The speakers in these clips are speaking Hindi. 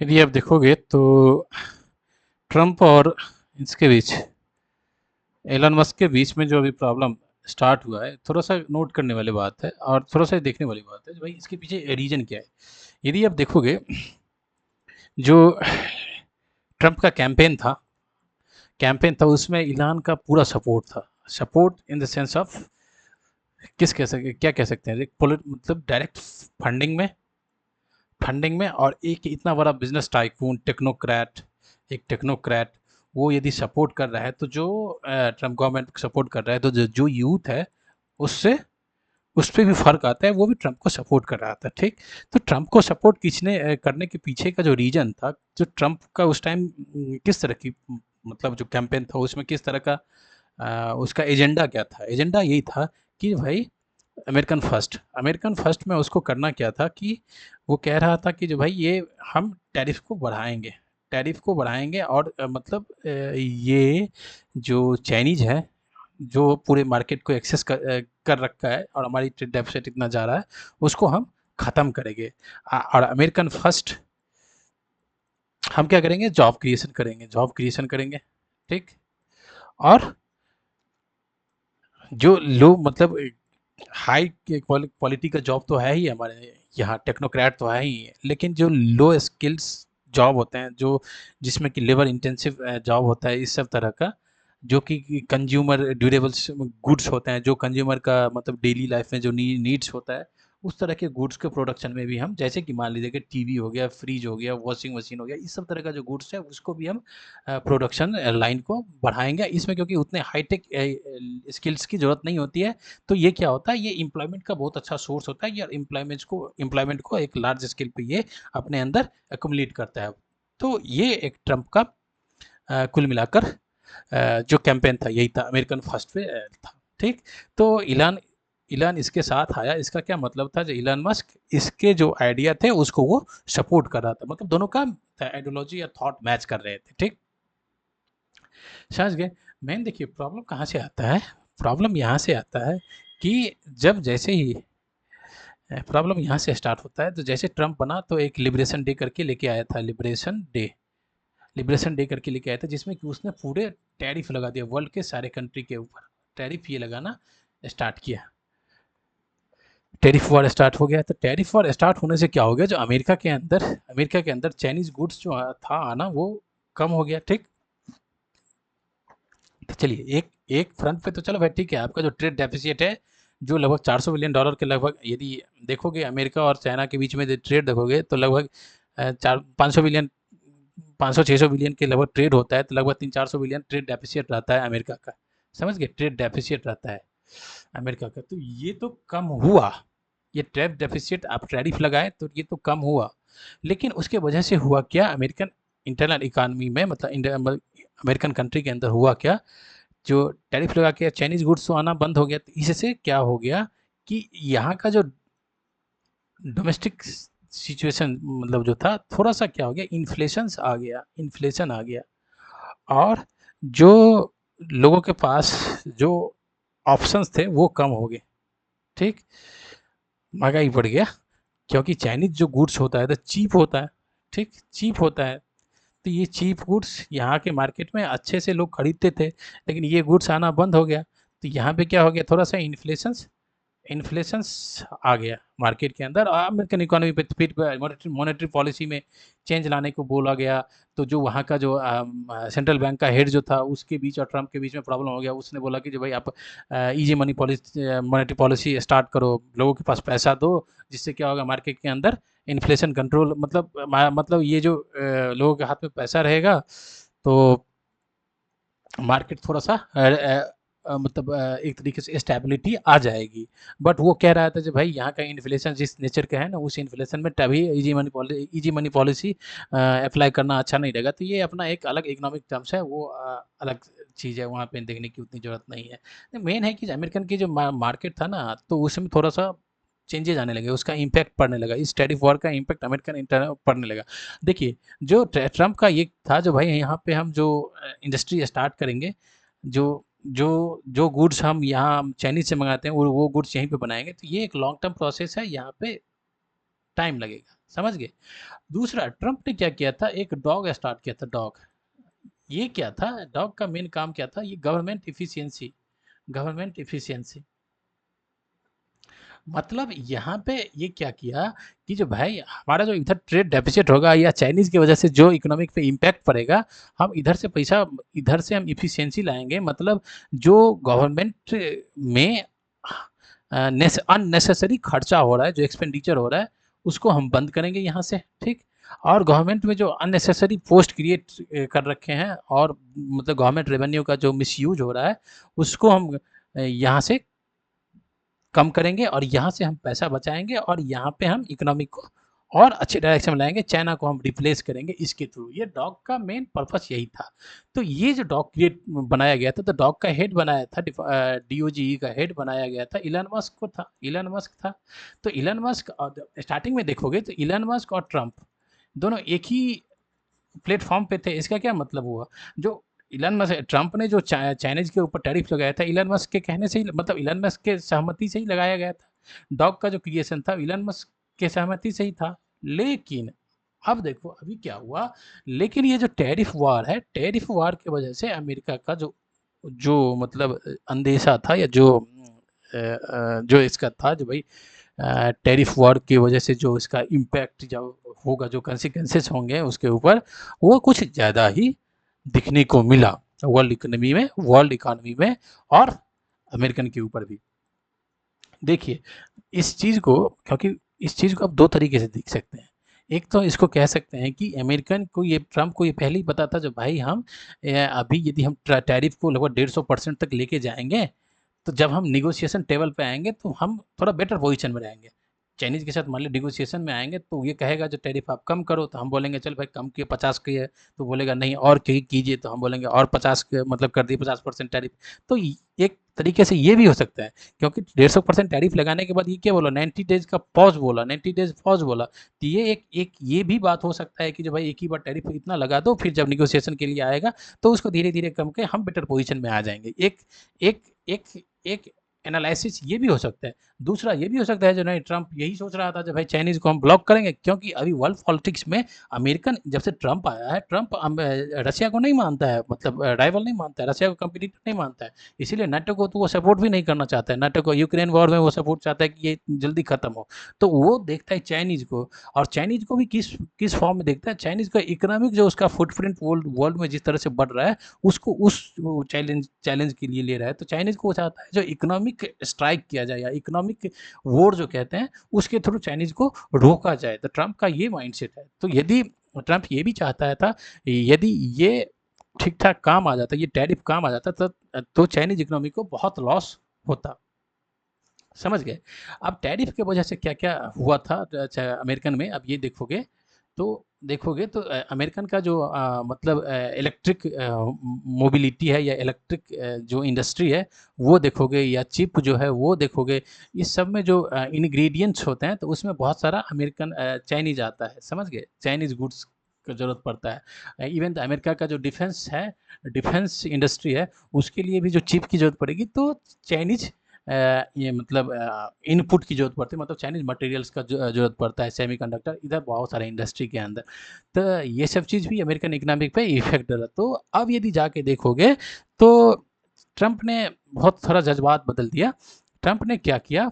यदि आप देखोगे तो ट्रंप और इसके बीच, एलन मस्क के बीच में जो अभी प्रॉब्लम स्टार्ट हुआ है, थोड़ा सा नोट करने वाली बात है और थोड़ा सा देखने वाली बात है, भाई इसके पीछे रीजन क्या है। यदि आप देखोगे, जो ट्रंप का कैंपेन था उसमें ईरान का पूरा सपोर्ट था। Support in the sense of, किस कह सकते क्या कह सकते हैं, एक मतलब डायरेक्ट फंडिंग में और एक इतना बड़ा बिजनेस टाइकून एक टेक्नोक्रेट, वो यदि सपोर्ट कर रहा है तो जो ट्रम्प गवर्नमेंट सपोर्ट कर रहा है, तो जो यूथ है उससे उस पर भी फर्क आता है, वो भी ट्रंप को सपोर्ट कर रहा था। ठीक, तो ट्रंप को सपोर्ट करने के पीछे का जो रीजन था, जो ट्रंप का उस टाइम किस तरह की, मतलब जो कैंपेन था उसमें किस तरह का उसका एजेंडा क्या था। एजेंडा यही था कि भाई अमेरिकन फर्स्ट में उसको करना क्या था कि वो कह रहा था कि जो भाई ये हम टैरिफ को बढ़ाएंगे और मतलब ये जो चाइनीज है, जो पूरे मार्केट को एक्सेस कर रखा है और हमारी ट्रेड डेफिसिट इतना जा रहा है, उसको हम ख़त्म करेंगे। और अमेरिकन फर्स्ट, हम क्या करेंगे, जॉब क्रिएशन करेंगे। ठीक, और जो लोग मतलब हाई क्वालिटी का जॉब तो है ही हमारे यहाँ, टेक्नोक्रेट तो है ही, लेकिन जो लो स्किल्स जॉब होते हैं, जो जिसमें कि लेबर इंटेंसिव जॉब होता है, इस सब तरह का, जो कि कंज्यूमर ड्यूरेबल्स गुड्स होते हैं, जो कंज्यूमर का मतलब डेली लाइफ में जो नीड्स होता है, उस तरह के गुड्स के प्रोडक्शन में भी हम, जैसे कि मान लीजिए कि टीवी हो गया, फ्रिज हो गया, वॉशिंग मशीन हो गया, इस सब तरह का जो गुड्स है उसको भी हम प्रोडक्शन लाइन को बढ़ाएंगे इसमें, क्योंकि उतने हाईटेक स्किल्स की ज़रूरत नहीं होती है। तो ये क्या होता है, ये एम्प्लॉयमेंट का बहुत अच्छा सोर्स होता है, ये एम्प्लॉयमेंट को एक लार्ज स्केल पे ये अपने अंदर एकुमुलेट करता है। तो ये एक ट्रंप का कुल मिलाकर जो कैंपेन था यही था, अमेरिकन फर्स्ट पे था। ठीक, तो इलान इसके साथ आया, इसका क्या मतलब था, जो इलान मस्क इसके जो आइडिया थे उसको वो सपोर्ट कर रहा था, मतलब दोनों का आइडियोलॉजी या थॉट मैच कर रहे थे। ठीक, समझ गए। मेन देखिए प्रॉब्लम कहाँ से आता है, प्रॉब्लम यहाँ से आता है कि जब जैसे ही प्रॉब्लम यहाँ से स्टार्ट होता है, तो जैसे ट्रंप बना तो एक लिबरेशन डे करके लेके आया था, लिबरेशन डे करके लेके आया था, जिसमें कि उसने पूरे टैरिफ लगा दिया वर्ल्ड के सारे कंट्री के ऊपर, टैरिफ ये लगाना स्टार्ट किया। टैरिफ वॉर स्टार्ट हो गया, तो टैरिफ वॉर स्टार्ट होने से क्या हो गया, जो अमेरिका के अंदर चाइनीज गुड्स जो था आना, वो कम हो गया। ठीक, तो चलिए एक एक फ्रंट पे तो चलो भाई ठीक है, आपका जो ट्रेड डेफिसिट है जो लगभग $400 बिलियन के लगभग, यदि देखोगे अमेरिका और चाइना के बीच में जो ट्रेड देखोगे तो लगभग चार 500 बिलियन, 500-600 बिलियन के लगभग ट्रेड होता है, तो लगभग 300-400 बिलियन ट्रेड डेफिसिट रहता है अमेरिका का। समझ गए, ट्रेड डेफिसिट रहता है अमेरिका का, तो ये तो कम हुआ। ये ट्रेड डेफिसिट आप टैरिफ लगाए तो ये तो कम हुआ, लेकिन उसके वजह से हुआ क्या, अमेरिकन इंटरनल इकानमी में, मतलब अमेरिकन कंट्री के अंदर हुआ क्या, जो टैरिफ लगा के चाइनीज गुड्स तो आना बंद हो गया, तो इससे क्या हो गया कि यहाँ का जो डोमेस्टिक सिचुएशन मतलब जो था, थोड़ा सा क्या हो गया, इन्फ्लेशन आ गया। और जो लोगों के पास जो ऑप्शंस थे वो कम हो गए। ठीक, महंगाई बढ़ गया, क्योंकि चाइनीज जो गुड्स होता है तो चीप होता है। ठीक, चीप होता है, तो ये चीप गुड्स यहाँ के मार्केट में अच्छे से लोग खरीदते थे, लेकिन ये गुड्स आना बंद हो गया, तो यहाँ पे क्या हो गया, थोड़ा सा इन्फ्लेशन आ गया मार्केट के अंदर। अमेरिकन इकोनॉमी पे फिर मॉनेटरी पॉलिसी में चेंज लाने को बोला गया। तो जो वहाँ का जो सेंट्रल बैंक का हेड जो था, उसके बीच और ट्रम्प के बीच में प्रॉब्लम हो गया। उसने बोला कि जो भाई आप ईजी मॉनेटरी पॉलिसी स्टार्ट करो, लोगों के पास पैसा दो, जिससे क्या होगा मार्केट के अंदर इन्फ्लेशन कंट्रोल, मतलब ये जो लोगों के हाथ में पैसा रहेगा तो मार्केट थोड़ा सा मतलब एक तरीके से स्टेबिलिटी आ जाएगी। बट वो कह रहा था कि भाई यहाँ का इन्फ्लेशन जिस नेचर का है ना, उस इन्फ्लेशन में तभी इजी मनी पॉलिसी अप्लाई करना अच्छा नहीं रहेगा। तो ये अपना एक अलग इकोनॉमिक टर्म्स है, वो अलग चीज़ है, वहाँ पे देखने की उतनी ज़रूरत नहीं है। मेन है कि अमेरिकन की जो मार्केट था ना, तो उसमें थोड़ा सा चेंजेज आने लगे, उसका इम्पैक्ट पड़ने लगा, इस टैरिफ वॉर का इम्पैक्ट अमेरिकन इंटर पड़ने लगा। देखिए, जो ट्रम्प का ये था, जो भाई यहाँ पे हम जो इंडस्ट्री स्टार्ट करेंगे, जो जो गुड्स हम यहाँ चाइनीज से मंगाते हैं वो गुड्स यहीं पे बनाएंगे, तो ये एक लॉन्ग टर्म प्रोसेस है, यहाँ पे टाइम लगेगा। समझ गए? दूसरा ट्रम्प ने क्या किया था, एक डॉग स्टार्ट किया था, डॉग। ये क्या था, डॉग का मेन काम क्या था, ये गवर्नमेंट एफिशिएंसी। मतलब यहाँ पे ये क्या किया कि जो भाई हमारा जो इधर ट्रेड डेफिसिट होगा या चाइनीज़ की वजह से जो इकोनॉमिक पे इम्पैक्ट पड़ेगा, हम इधर से पैसा, इधर से हम इफ़िशिएंसी लाएँगे। मतलब जो गवर्नमेंट में अननेसेसरी खर्चा हो रहा है, जो एक्सपेंडिचर हो रहा है, उसको हम बंद करेंगे यहाँ से, ठीक? और गवर्नमेंट में जो अननेसेसरी पोस्ट क्रिएट कर रखे हैं और मतलब गवर्नमेंट रेवेन्यू का जो मिसयूज़ हो रहा है, उसको हम यहाँ से कम करेंगे और यहाँ से हम पैसा बचाएँगे और यहाँ पे हम इकोनॉमी को और अच्छे डायरेक्शन में लाएँगे, चाइना को हम रिप्लेस करेंगे इसके थ्रू। ये डॉग का मेन पर्पस यही था। तो ये जो डॉग क्रिएट बनाया गया था, तो डॉग का हेड बनाया था, डीओजीई का हेड बनाया गया था, इलन मस्क था। तो इलन मस्क स्टार्टिंग में देखोगे तो इलन मस्क और ट्रम्प दोनों एक ही प्लेटफॉर्म पे थे। इसका क्या मतलब हुआ, जो इलन मस्क, ट्रम्प ने जो चाइनीज के ऊपर टैरिफ लगाया था, इलन मस्क के कहने से ही, मतलब इलन मस्क के सहमति से ही लगाया गया था। डॉग का जो क्रिएशन था इलन मस्क के सहमति से ही था। लेकिन अब देखो अभी क्या हुआ, लेकिन ये जो टैरिफ वार है, टैरिफ वार की वजह से अमेरिका का जो जो मतलब अंदेशा था, या जो इसका था, जो भाई टैरिफ वॉर की वजह से जो इसका इम्पैक्ट जो होगा, जो कंसिक्वेंसेस होंगे उसके ऊपर, वो कुछ ज़्यादा ही दिखने को मिला वर्ल्ड इकोनॉमी में और अमेरिकन के ऊपर भी। देखिए इस चीज़ को, क्योंकि इस चीज़ को आप दो तरीके से देख सकते हैं। एक तो इसको कह सकते हैं कि अमेरिकन को, ये ट्रम्प को ये पहले ही पता था, जो भाई हम अभी यदि हम टैरिफ को लगभग 150% तक लेके जाएंगे, तो जब हम नेगोशिएशन टेबल पे आएँगे तो हम थोड़ा बेटर पोज़ीशन में रहेंगे। चाइनीज़ के साथ मान लीजिए नेगोशिएशन में आएँगे तो ये कहेगा जो टैरिफ आप कम करो, तो हम बोलेंगे चल भाई कम किए 50 की है, तो बोलेगा नहीं और कीजिए, तो हम बोलेंगे और 50 के मतलब कर दिए 50% टैरिफ। तो एक तरीके से ये भी हो सकता है, क्योंकि 150% टैरिफ लगाने के बाद ये क्या बोला, 90 डेज़ का पॉज़ बोला, 90 डेज़ पॉज़ बोला। तो ये एक एक ये भी बात हो सकता है कि जो भाई एक ही बार टैरिफ इतना लगा दो, फिर जब नेगोशिएशन के लिए आएगा तो उसको धीरे-धीरे कम के हम बेटर पोज़ीशन में आ जाएँगे। एक एक एक एक एनालिसिस ये भी हो सकता है। दूसरा ये भी हो सकता है जो नहीं, ट्रम्प यही सोच रहा था, जो भाई चाइनीज़ को हम ब्लॉक करेंगे, क्योंकि अभी वर्ल्ड पॉलिटिक्स में अमेरिकन, जब से ट्रम्प आया है, ट्रम्प रशिया को नहीं मानता है, मतलब राइवल नहीं मानता है, रशिया को कंपटीटर नहीं मानता है। इसीलिए नाटो को तो वो सपोर्ट भी नहीं करना चाहता है। नाटो को यूक्रेन वॉर में वो सपोर्ट चाहता है कि ये जल्दी खत्म हो। तो वो देखता है चाइनीज़ को, और चाइनीज़ को भी किस किस फॉर्म में देखता है, चाइनीज़ का इकोनॉमिक जो उसका फुटप्रिंट वर्ल्ड वर्ल्ड में जिस तरह से बढ़ रहा है, उसको उस चैलेंज के लिए ले रहा है। तो चाइनीज़ को चाहता है जो इकोनॉमिक स्ट्राइक किया जाए, या इकोनॉमिक वॉर जो कहते हैं, उसके थ्रू चाइनीज़ को रोका जाए। तो ट्रम्प का ये माइंडसेट है। तो यदि ट्रम्प ये भी चाहता था, यदि ये ठीक-ठाक काम आ जाता, ये टैरिफ काम आ जाता, तो चाइनीज़ इकोनॉमी को बहुत लॉस होता। समझ गए? अब टैरिफ की वजह से क्या-क्या हुआ था अमेरिकन में, अब ये देखोगे तो अमेरिकन का जो मतलब इलेक्ट्रिक मोबिलिटी है, या इलेक्ट्रिक जो इंडस्ट्री है, वो देखोगे, या चिप जो है वो देखोगे, इस सब में जो इंग्रेडिएंट्स होते हैं, तो उसमें बहुत सारा अमेरिकन चाइनीज़ आता है, समझ गए? चाइनीज़ गुड्स का ज़रूरत पड़ता है। इवन अमेरिका का जो डिफेंस इंडस्ट्री है, उसके लिए भी जो चिप की ज़रूरत पड़ेगी, तो चाइनीज़ ये मतलब इनपुट की ज़रूरत पड़ती है, मतलब चाइनीज़ मटेरियल्स का ज़रूरत पड़ता है, सेमीकंडक्टर, इधर बहुत सारे इंडस्ट्री के अंदर। तो ये सब चीज़ भी अमेरिकन इकोनॉमिक पे इफ़ेक्ट डाला। तो अब यदि जाके देखोगे तो ट्रम्प ने बहुत थोड़ा जज़्बात बदल दिया। ट्रम्प ने क्या किया,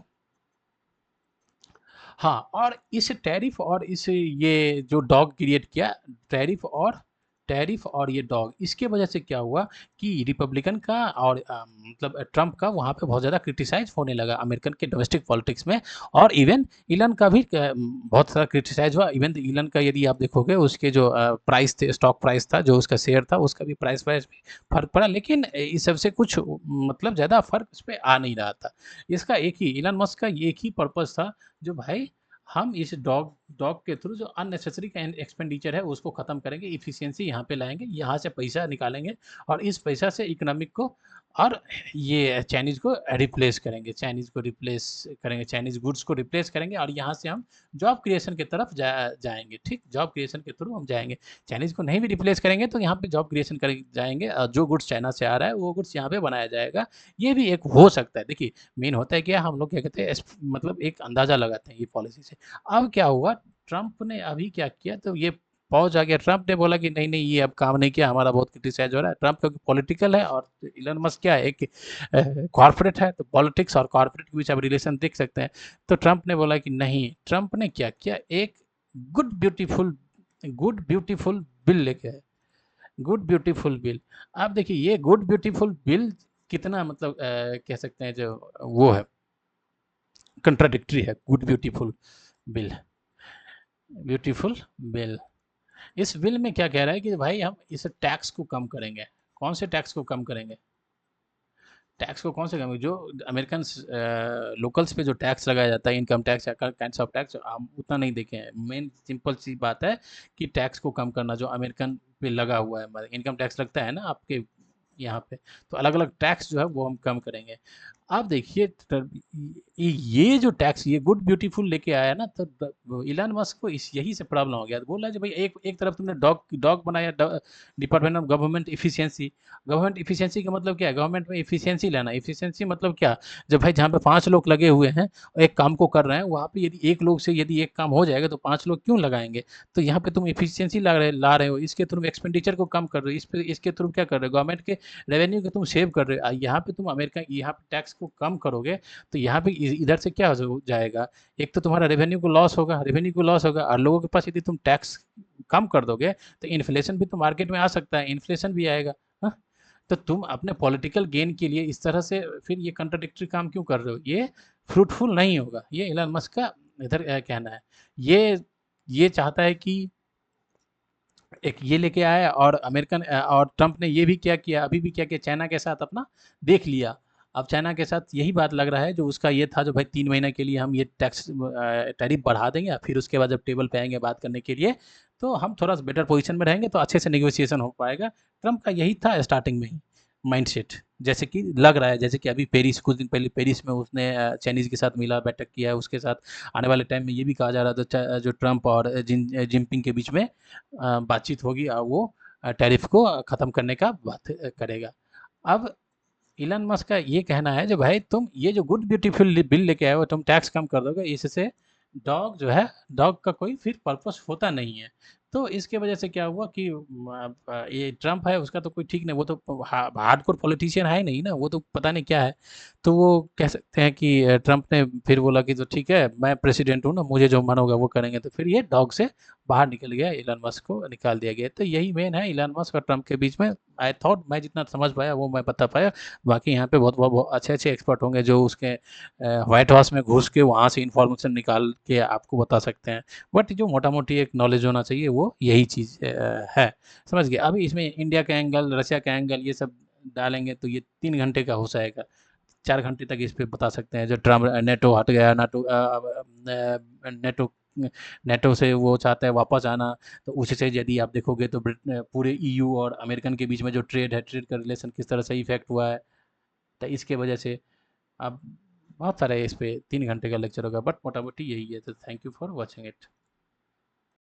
हाँ, और इस टैरिफ और इस ये जो डॉग क्रिएट किया, टैरिफ और ये डॉग, इसके वजह से क्या हुआ कि रिपब्लिकन का और मतलब ट्रम्प का वहाँ पे बहुत ज़्यादा क्रिटिसाइज़ होने लगा अमेरिकन के डोमेस्टिक पॉलिटिक्स में। और इवन इलन का भी बहुत सारा क्रिटिसाइज़ हुआ। इवन इलन का यदि आप देखोगे, उसके जो प्राइस थे, स्टॉक प्राइस था, जो उसका शेयर था, उसका भी प्राइस में फ़र्क पड़ा, लेकिन इस सबसे कुछ मतलब ज़्यादा फ़र्क इस पे आ नहीं रहा था। इसका एक ही, इलन मस्क का एक ही पर्पज़ था, जो भाई हम इस डॉग डॉग के थ्रू जो अननेसेसरी का एक्सपेंडिचर है, उसको ख़त्म करेंगे, इफ़िशियंसी यहाँ पे लाएँगे, यहाँ से पैसा निकालेंगे और इस पैसा से इकोनॉमिक को और ये चाइनीज़ को रिप्लेस करेंगे, चाइनीज़ गुड्स को रिप्लेस करेंगे, और यहाँ से हम जॉब क्रिएशन की तरफ जाएँगे, ठीक? जॉब क्रिएशन के थ्रू हम जाएँगे। चाइनीज़ को नहीं भी रिप्लेस करेंगे तो यहाँ पे जॉब क्रिएशन कर जाएँगे, और जो गुड्स चाइना से आ रहा है, वो गुड्स यहाँ पे बनाया जाएगा। ये भी एक हो सकता है। देखिए, मेन होता है क्या, हम लोग क्या कहते हैं, मतलब एक अंदाज़ा लगाते हैं ये पॉलिसी से। अब क्या हुआ, ट्रंप ने अभी क्या किया, तो ये पहुंच आ गया, ट्रंप ने बोला कि नहीं नहीं ये अब काम नहीं किया, हमारा बहुत क्रिटिसाइज हो रहा है। ट्रंप क्योंकि पॉलिटिकल है और इलन मस्क क्या है, एक कॉर्पोरेट है, तो पॉलिटिक्स और कॉर्पोरेट के बीच आप रिलेशन देख सकते हैं। तो ट्रंप ने बोला कि नहीं, ट्रंप ने क्या किया, एक good beautiful good beautiful bill लेके आए। गुड ब्यूटीफुल बिल, आप देखिए ये गुड ब्यूटीफुल बिल कितना मतलब कह सकते हैं जो वो है, कंट्राडिक्टरी है। Good beautiful bill, beautiful bill, इस बिल में क्या कह रहा है कि भाई हम इस टैक्स को कम करेंगे। कौन से टैक्स को कम करेंगे? टैक्स को कौन से कम, जो अमेरिकन लोकल्स पे जो टैक्स लगाया जाता है, इनकम टैक्स या काइंड्स ऑफ टैक्स, हम उतना नहीं देखे हैं। मेन सिंपल सी बात है कि टैक्स को कम करना जो अमेरिकन पे लगा हुआ है, इनकम टैक्स लगता है ना आपके यहाँ पे, तो अलग अलग टैक्स जो है वो हम कम करेंगे। आप देखिए ये जो टैक्स ये गुड ब्यूटीफुल लेके आया ना, तो इलन मस्क को इस यही से प्रॉब्लम हो गया। बोला जी भाई एक एक तरफ तुमने डॉग डॉग बनाया, department of government efficiency. Government efficiency का मतलब क्या है? गवर्नमेंट में इफिशियंसी लाना। इफिशियंसी मतलब क्या? जब भाई जहाँ पे 5 लोग लगे हुए हैं और एक काम को कर रहे हैं, वहाँ पे यदि एक लोग से यदि एक काम हो जाएगा तो 5 लोग क्यों लगाएंगे? तो यहाँ पे तुम इफिशियंसी ला रहे हो, इसके थ्रू एक्सपेंडिचर को कम कर रहे हो, इसके थ्रू क्या कर रहे हो, गवर्नमेंट के रेवेन्यू को तुम सेव कर रहे हो। यहाँ पे तुम अमेरिका यहाँ पे टैक्स को कम करोगे तो यहाँ पे इधर से क्या हो जाएगा, एक तो तुम्हारा रेवेन्यू को लॉस होगा, और लोगों के पास यदि तुम टैक्स कम कर दोगे तो इन्फ्लेशन भी तो मार्केट में आ सकता है, इन्फ्लेशन भी आएगा। हाँ? तो तुम अपने पॉलिटिकल गेन के लिए इस तरह से फिर ये कंट्राडिक्टरी काम क्यों कर रहे हो? ये फ्रूटफुल नहीं होगा। ये इलन मस्क का इधर कहना है। ये चाहता है कि एक ये लेके आया, और और ट्रंप ने ये भी क्या किया, अभी भी क्या किया, चाइना के साथ अपना देख लिया। अब चाइना के साथ यही बात लग रहा है जो उसका ये था, जो भाई 3 महीने के लिए हम ये टैक्स टैरिफ बढ़ा देंगे, फिर उसके बाद जब टेबल पे आएंगे बात करने के लिए तो हम थोड़ा सा बेटर पोजीशन में रहेंगे, तो अच्छे से नेगोशिएशन हो पाएगा। ट्रंप का यही था स्टार्टिंग में ही माइंडसेट, जैसे कि लग रहा है, जैसे कि अभी पेरिस, कुछ दिन पहले पेरिस में उसने चाइनीज़ के साथ मिला, बैठक किया है उसके साथ। आने वाले टाइम में ये भी कहा जा रहा था जो ट्रंप और जिनपिंग के बीच में बातचीत होगी, वो टैरिफ को ख़त्म करने का बात करेगा। अब इलन मस्क का ये कहना है जो भाई तुम ये जो गुड ब्यूटीफुल बिल लेके आए हो, तुम टैक्स कम कर दोगे, इससे डॉग जो है, डॉग का कोई फिर पर्पस होता नहीं है। तो इसके वजह से क्या हुआ कि ये ट्रंप है उसका तो कोई ठीक नहीं, वो तो हार्डकोर पॉलिटिशियन है ही नहीं ना, वो तो पता नहीं क्या है। तो वो कह सकते हैं कि ट्रंप ने फिर बोला कि तो ठीक है मैं प्रेसिडेंट हूँ ना, मुझे जो मन होगा वो करेंगे, तो फिर ये डॉग से बाहर निकल गया, इलन मस्क को निकाल दिया गया। तो यही मेन है इलन मस्क और ट्रंप के बीच में। आई थॉट मैं जितना समझ पाया वो मैं बता पाया। बाकी यहाँ पे बहुत बहुत बहुत अच्छे अच्छे एक्सपर्ट होंगे जो उसके व्हाइट हाउस में घुस के वहाँ से इंफॉर्मेशन निकाल के आपको बता सकते हैं। बट जो मोटा मोटी एक नॉलेज होना चाहिए वो यही चीज़ है। समझ गए? अभी इसमें इंडिया का एंगल, रशिया का एंगल, ये सब डालेंगे तो ये 3 घंटे का हो जाएगा। 4 घंटे तक इस पे बता सकते हैं। जो ट्रम्प नेटो हट गया, नेटो नेटो से वो चाहता है वापस आना, तो उससे यदि आप देखोगे तो पूरे ईयू और अमेरिकन के बीच में जो ट्रेड है, ट्रेड का रिलेशन किस तरह से इफेक्ट हुआ है। तो इसके वजह से अब बहुत सारे इस पे 3 घंटे का लेक्चर होगा, बट मोटा मोटी यही है। तो thank you for watching it.